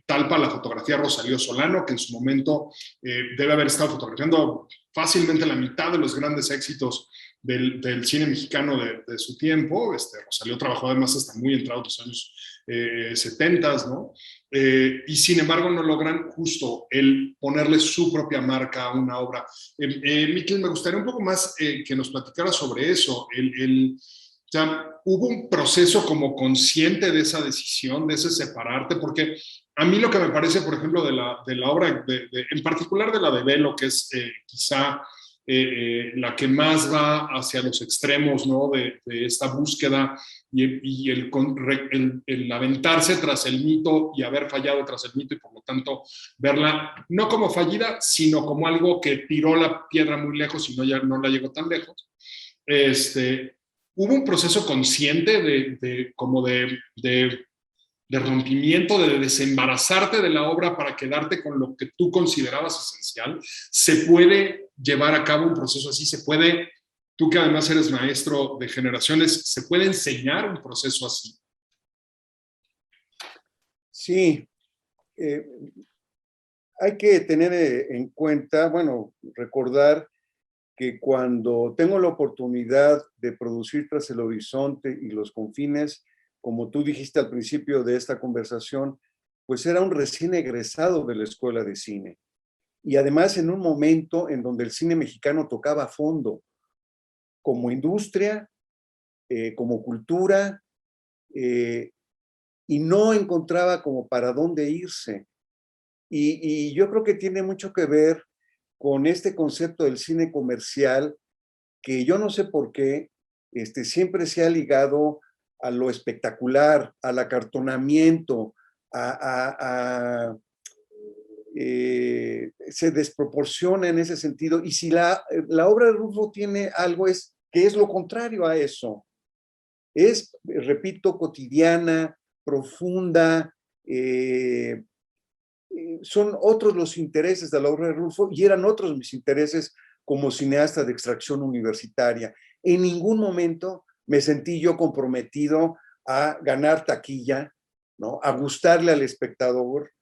tal para la fotografía Rosalío Solano, que en su momento debe haber estado fotografiando fácilmente la mitad de los grandes éxitos del cine mexicano de su tiempo. Rosalío trabajó además hasta muy entrados los años 70, ¿no? Y sin embargo no logran justo el ponerle su propia marca a una obra. Mittel, me gustaría un poco más que nos platicara sobre eso. O sea, hubo un proceso como consciente de esa decisión, de ese separarte, porque a mí lo que me parece, por ejemplo, de la obra, en particular de la de Velo, que es quizá la que más va hacia los extremos, ¿no? de esta búsqueda y el aventarse tras el mito y haber fallado tras el mito y por lo tanto verla no como fallida, sino como algo que tiró la piedra muy lejos y ya no la llegó tan lejos. Hubo un proceso consciente de rompimiento, de desembarazarte de la obra para quedarte con lo que tú considerabas esencial. Se puede llevar a cabo un proceso así, se puede, tú que además eres maestro de generaciones, ¿se puede enseñar un proceso así? Sí, hay que tener en cuenta, bueno, recordar que cuando tengo la oportunidad de producir Tras el Horizonte y Los Confines, como tú dijiste al principio de esta conversación, pues era un recién egresado de la escuela de cine. Y además en un momento en donde el cine mexicano tocaba fondo, como industria, como cultura, y no encontraba como para dónde irse. Y yo creo que tiene mucho que ver con este concepto del cine comercial, que yo no sé por qué siempre se ha ligado a lo espectacular, al acartonamiento, se desproporciona en ese sentido. Y si la obra de Rulfo tiene algo, es que es lo contrario a eso. Es, repito, cotidiana, profunda, son otros los intereses de la obra de Rulfo y eran otros mis intereses como cineasta de extracción universitaria. En ningún momento me sentí yo comprometido a ganar taquilla, ¿no? A gustarle al espectador,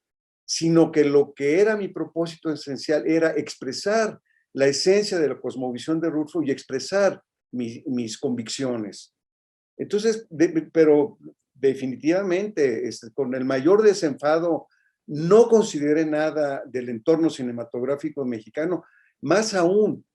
sino que lo que era mi propósito esencial era expresar la esencia de la cosmovisión de Rulfo y expresar mis convicciones. Entonces, pero definitivamente, con el mayor desenfado no consideré nada del entorno cinematográfico mexicano, más aún,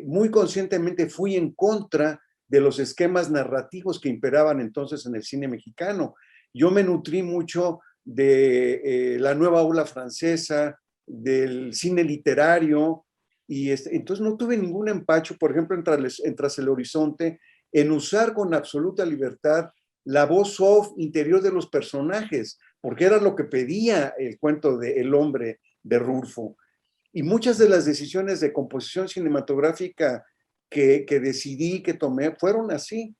muy conscientemente fui en contra de los esquemas narrativos que imperaban entonces en el cine mexicano. Yo me nutrí mucho de la nueva ola francesa, del cine literario, y entonces no tuve ningún empacho, por ejemplo, en Tras el Horizonte, en usar con absoluta libertad la voz off interior de los personajes, porque era lo que pedía el cuento de El hombre de Rulfo. Y muchas de las decisiones de composición cinematográfica que decidí, que tomé, fueron así,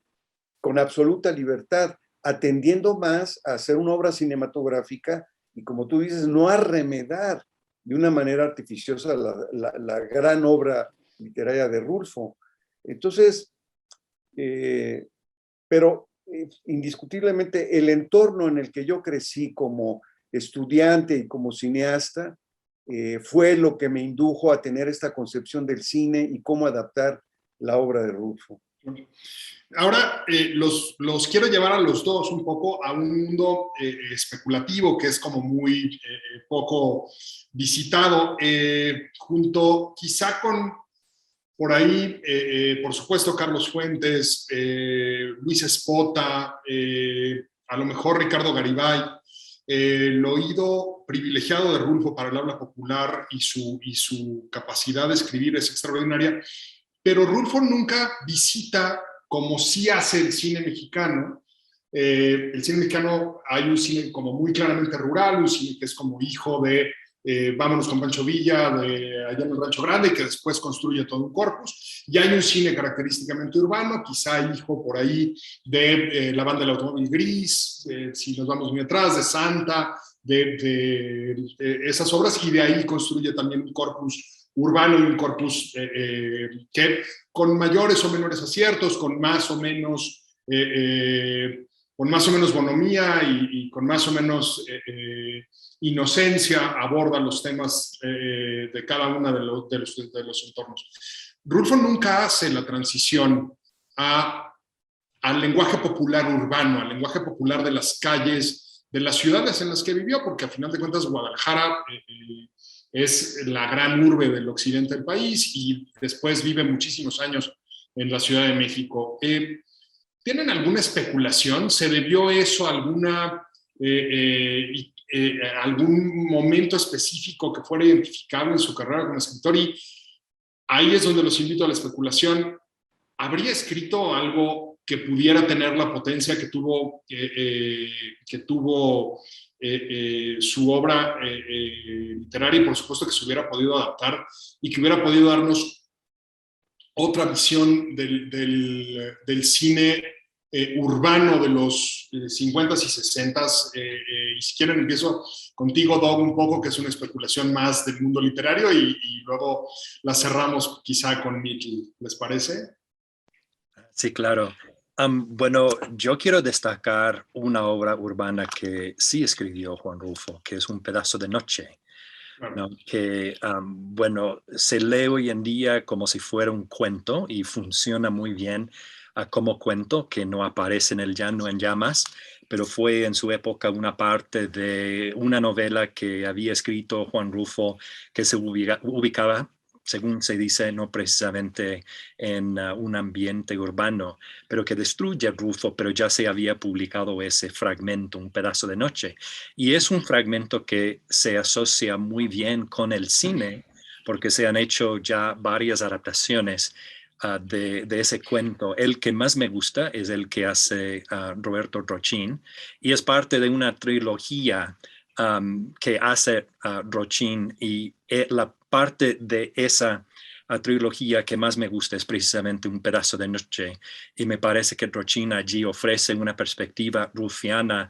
con absoluta libertad, atendiendo más a hacer una obra cinematográfica y, como tú dices, no a remedar de una manera artificiosa la gran obra literaria de Rulfo. Entonces, pero indiscutiblemente el entorno en el que yo crecí como estudiante y como cineasta fue lo que me indujo a tener esta concepción del cine y cómo adaptar la obra de Rulfo. Ahora los quiero llevar a los dos un poco a un mundo especulativo que es como muy poco visitado, junto quizá con por ahí, por supuesto, Carlos Fuentes, Luis Espota, a lo mejor Ricardo Garibay. El oído privilegiado de Rulfo para el habla popular y su capacidad de escribir es extraordinaria, pero Rulfo nunca visita, como sí hace el cine mexicano. El cine mexicano, hay un cine como muy claramente rural, un cine que es como hijo de Vámonos con Pancho Villa, de Allá en el Rancho Grande, que después construye todo un corpus. Y hay un cine característicamente urbano, quizá hijo por ahí de La Banda del Automóvil Gris, si nos vamos muy atrás, de Santa, de esas obras, y de ahí construye también un corpus urbano y un corpus que con mayores o menores aciertos, con más o menos bonomía y con más o menos inocencia aborda los temas de cada uno de los entornos. Rulfo nunca hace la transición al lenguaje popular urbano, al lenguaje popular de las calles, de las ciudades en las que vivió, porque a final de cuentas Guadalajara es la gran urbe del occidente del país y después vive muchísimos años en la Ciudad de México. ¿Tienen alguna especulación? ¿Se debió eso a algún momento específico que fuera identificado en su carrera como escritor? Y ahí es donde los invito a la especulación. ¿Habría escrito algo que pudiera tener la potencia que tuvo su obra literaria, y por supuesto que se hubiera podido adaptar y que hubiera podido darnos otra visión del cine urbano de los 50s y 60s? Y si quieren empiezo contigo, Doug, un poco, que es una especulación más del mundo literario, y luego la cerramos quizá con Miki. ¿Les parece? Sí, claro. Bueno, yo quiero destacar una obra urbana que sí escribió Juan Rulfo, que es Un pedazo de noche, ¿no? Que, bueno, se lee hoy en día como si fuera un cuento y funciona muy bien como cuento, que no aparece en El llano en llamas, pero fue en su época una parte de una novela que había escrito Juan Rulfo, que se ubicaba, según se dice, no precisamente en un ambiente urbano, pero que destruye Rulfo, pero ya se había publicado ese fragmento, Un pedazo de noche. Y es un fragmento que se asocia muy bien con el cine, porque se han hecho ya varias adaptaciones de ese cuento. El que más me gusta es el que hace Roberto Rochín, y es parte de una trilogía que hace Rochín, y la parte de esa trilogía que más me gusta es precisamente Un pedazo de noche, y me parece que Rochín allí ofrece una perspectiva rulfiana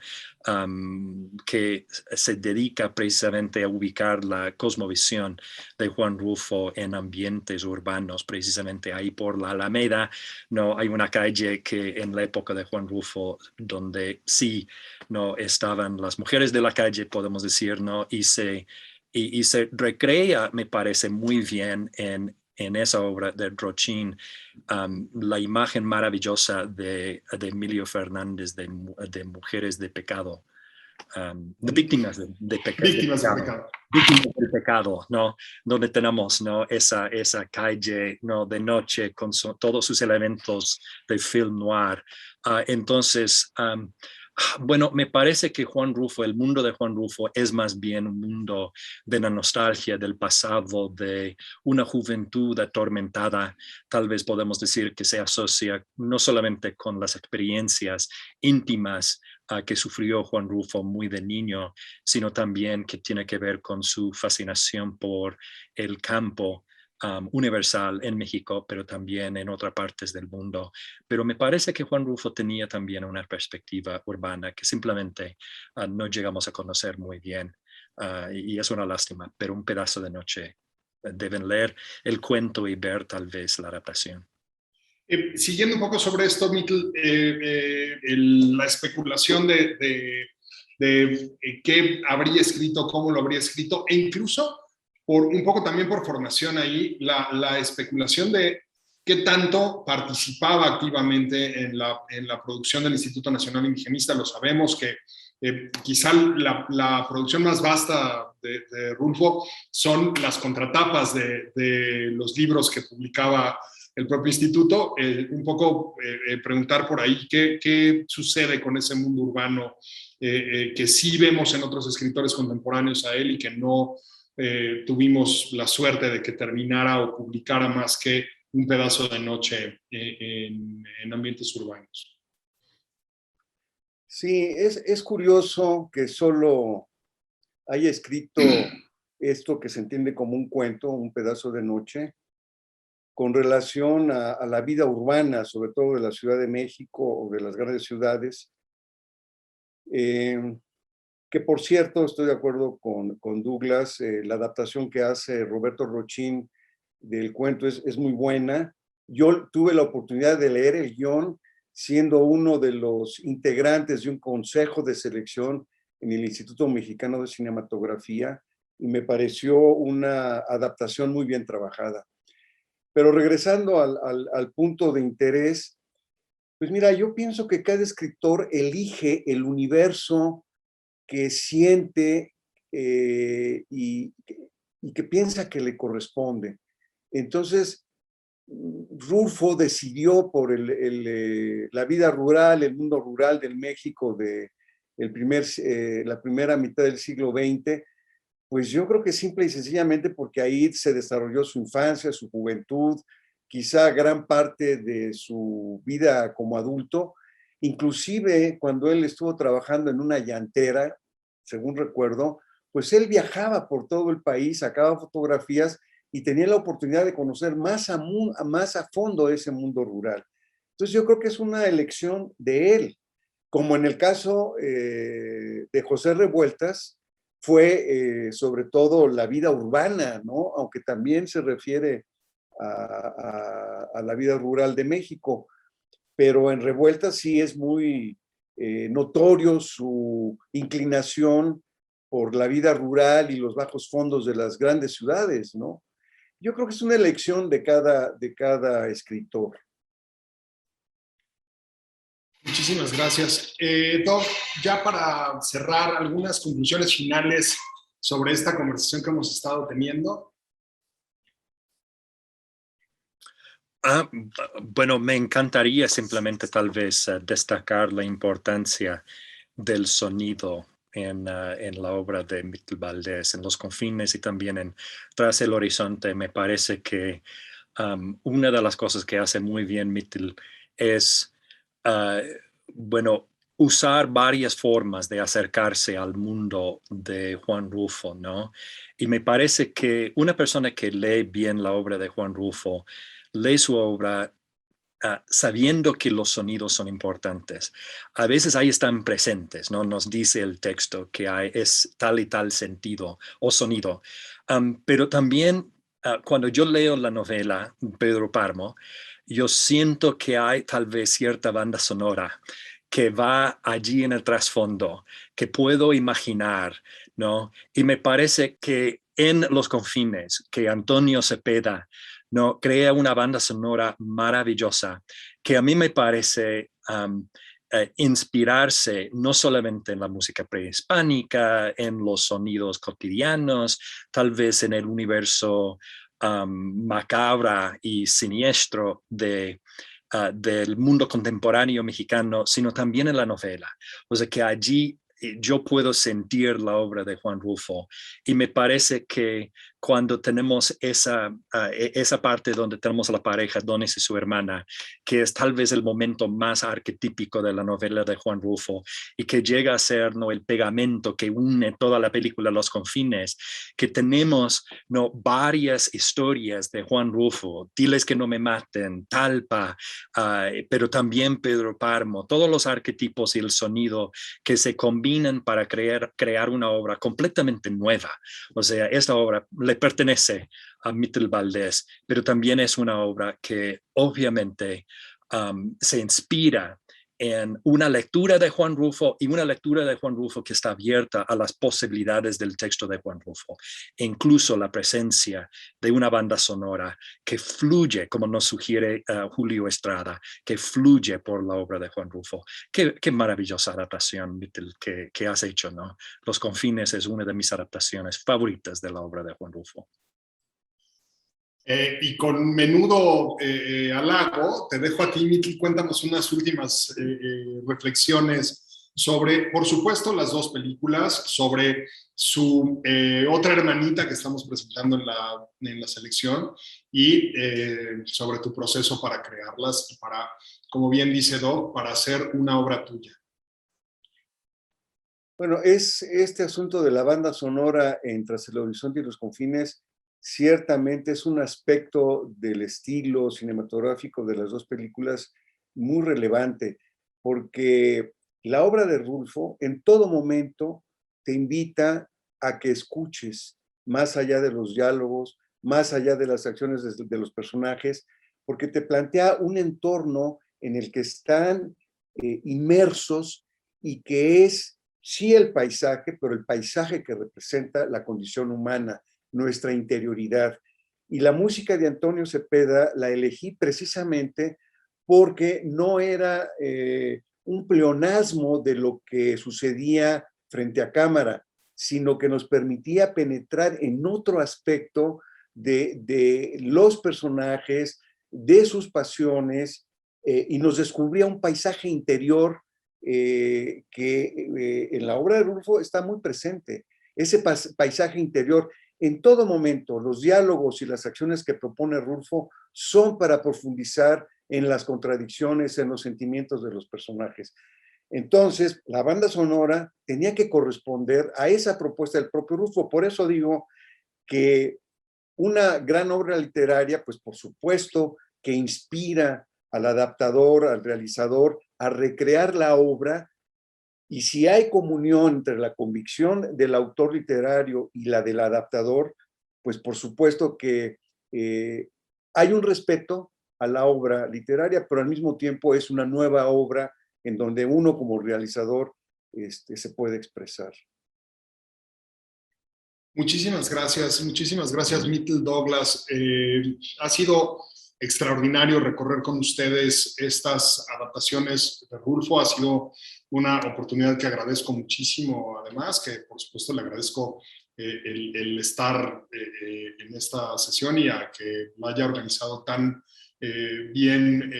que se dedica precisamente a ubicar la cosmovisión de Juan Rulfo en ambientes urbanos. Precisamente ahí por la Alameda, no hay una calle que en la época de Juan Rulfo donde sí no estaban las mujeres de la calle, podemos decir, no, y se recrea, me parece muy bien en esa obra de Rochín, la imagen maravillosa de Emilio Fernández de Mujeres de Pecado, víctimas de pecado. Víctimas del pecado. Víctimas del pecado, ¿no? Donde tenemos, ¿no? esa calle, ¿no? De noche con todos sus elementos de film noir. Entonces, bueno, me parece que Juan Rulfo, el mundo de Juan Rulfo es más bien un mundo de la nostalgia del pasado, de una juventud atormentada. Tal vez podemos decir que se asocia no solamente con las experiencias íntimas que sufrió Juan Rulfo muy de niño, sino también que tiene que ver con su fascinación por el campo universal en México, pero también en otras partes del mundo. Pero me parece que Juan Rulfo tenía también una perspectiva urbana que simplemente no llegamos a conocer muy bien. Y es una lástima, pero Un pedazo de noche. Deben leer el cuento y ver tal vez la adaptación. Siguiendo un poco sobre esto, Mitl, la especulación de qué habría escrito, cómo lo habría escrito, e incluso un poco también por formación ahí, la especulación de qué tanto participaba activamente en la producción del Instituto Nacional Indigenista. Lo sabemos que quizá la producción más vasta de Rulfo son las contratapas de los libros que publicaba el propio instituto. Un poco preguntar por ahí qué sucede con ese mundo urbano que sí vemos en otros escritores contemporáneos a él y que no tuvimos la suerte de que terminara o publicara más que Un pedazo de noche en ambientes urbanos. Sí, es curioso que solo haya escrito esto que se entiende como un cuento, Un pedazo de noche, con relación a la vida urbana, sobre todo de la Ciudad de México o de las grandes ciudades, que por cierto, estoy de acuerdo con Douglas, la adaptación que hace Roberto Rochín del cuento es muy buena. Yo tuve la oportunidad de leer el guión siendo uno de los integrantes de un consejo de selección en el Instituto Mexicano de Cinematografía y me pareció una adaptación muy bien trabajada. Pero regresando al punto de interés, pues mira, yo pienso que cada escritor elige el universo que siente y que piensa que le corresponde. Entonces, Rulfo decidió por la vida rural, el mundo rural del México de la primera mitad del siglo XX, pues yo creo que simple y sencillamente porque ahí se desarrolló su infancia, su juventud, quizá gran parte de su vida como adulto, inclusive cuando él estuvo trabajando en una llantera, según recuerdo, pues él viajaba por todo el país, sacaba fotografías y tenía la oportunidad de conocer más a fondo ese mundo rural. Entonces yo creo que es una elección de él, como en el caso de José Revueltas, fue sobre todo la vida urbana, ¿no? Aunque también se refiere a la vida rural de México, pero en Revueltas sí es muy notorio su inclinación por la vida rural y los bajos fondos de las grandes ciudades, ¿no? Yo creo que es una elección de cada escritor. Muchísimas gracias. Doc, ya para cerrar, algunas conclusiones finales sobre esta conversación que hemos estado teniendo. Bueno, me encantaría simplemente tal vez destacar la importancia del sonido en la obra de Mitl Valdés, en Los confines y también en Tras el horizonte. Me parece que una de las cosas que hace muy bien Mitl es, bueno, usar varias formas de acercarse al mundo de Juan Rulfo, ¿no? Y me parece que una persona que lee bien la obra de Juan Rulfo, lee su obra sabiendo que los sonidos son importantes. A veces ahí están presentes, ¿no? Nos dice el texto que es tal y tal sentido o sonido. Pero también cuando yo leo la novela Pedro Páramo, yo siento que hay tal vez cierta banda sonora que va allí en el trasfondo, que puedo imaginar, ¿no? Y me parece que en Los confines, que Antonio Cepeda, ¿no? Crea una banda sonora maravillosa que a mí me parece inspirarse no solamente en la música prehispánica, en los sonidos cotidianos, tal vez en el universo macabra y siniestro del mundo contemporáneo mexicano, sino también en la novela. O sea que allí yo puedo sentir la obra de Juan Rulfo y me parece que cuando tenemos esa parte donde tenemos a la pareja, Donis y su hermana, que es tal vez el momento más arquetípico de la novela de Juan Rulfo y que llega a ser, ¿no?, el pegamento que une toda la película Los Confines, que tenemos, ¿no?, varias historias de Juan Rulfo, Diles que no me maten, Talpa, pero también Pedro Páramo, todos los arquetipos y el sonido que se combinan para crear una obra completamente nueva. O sea, esta obra le pertenece a Mittel Valdés, pero también es una obra que obviamente se inspira en una lectura de Juan Rulfo y una lectura de Juan Rulfo que está abierta a las posibilidades del texto de Juan Rulfo, e incluso la presencia de una banda sonora que fluye, como nos sugiere Julio Estrada, que fluye por la obra de Juan Rulfo. Qué maravillosa adaptación, Mittel, que has hecho, ¿no? Los Confines es una de mis adaptaciones favoritas de la obra de Juan Rulfo. Y con menudo halago, te dejo a ti, Mittel, cuéntanos unas últimas reflexiones sobre, por supuesto, las dos películas, sobre su otra hermanita que estamos presentando en la selección y sobre tu proceso para crearlas y para, como bien dice Doc, para hacer una obra tuya. Bueno, es este asunto de la banda sonora en Tras el Horizonte y los Confines, ciertamente es un aspecto del estilo cinematográfico de las dos películas muy relevante, porque la obra de Rulfo en todo momento te invita a que escuches más allá de los diálogos, más allá de las acciones de los personajes, porque te plantea un entorno en el que están inmersos y que es, sí, el paisaje, pero el paisaje que representa la condición humana, nuestra interioridad. Y la música de Antonio Cepeda la elegí precisamente porque no era un pleonasmo de lo que sucedía frente a cámara, sino que nos permitía penetrar en otro aspecto de los personajes, de sus pasiones, y nos descubría un paisaje interior que en la obra de Rulfo está muy presente. Ese paisaje interior, en todo momento, los diálogos y las acciones que propone Rulfo son para profundizar en las contradicciones, en los sentimientos de los personajes. Entonces, la banda sonora tenía que corresponder a esa propuesta del propio Rulfo. Por eso digo que una gran obra literaria, pues por supuesto que inspira al adaptador, al realizador, a recrear la obra. Y si hay comunión entre la convicción del autor literario y la del adaptador, pues por supuesto que hay un respeto a la obra literaria, pero al mismo tiempo es una nueva obra en donde uno como realizador se puede expresar. Muchísimas gracias, Mittel, Douglas. Ha sido extraordinario recorrer con ustedes estas adaptaciones de Rulfo. Ha sido una oportunidad que agradezco muchísimo, además, que por supuesto le agradezco el estar en esta sesión y a que la haya organizado tan bien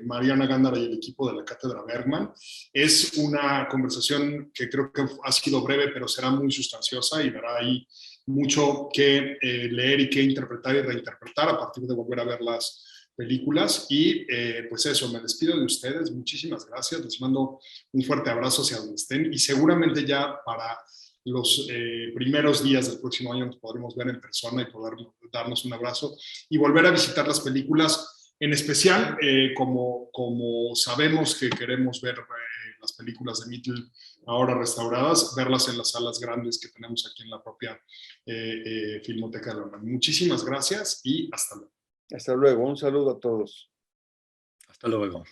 Mariana Gándara y el equipo de la Cátedra Bergman. Es una conversación que creo que ha sido breve, pero será muy sustanciosa y dará ahí mucho que leer y que interpretar y reinterpretar a partir de volver a ver las películas. Y pues eso, me despido de ustedes. Muchísimas gracias. Les mando un fuerte abrazo hacia donde estén y seguramente ya para los primeros días del próximo año nos podremos ver en persona y poder darnos un abrazo y volver a visitar las películas. En especial, como sabemos que queremos ver las películas de Mittel ahora restauradas, verlas en las salas grandes que tenemos aquí en la propia Filmoteca de la UNAM. Muchísimas gracias y hasta luego. Hasta luego, un saludo a todos. Hasta luego.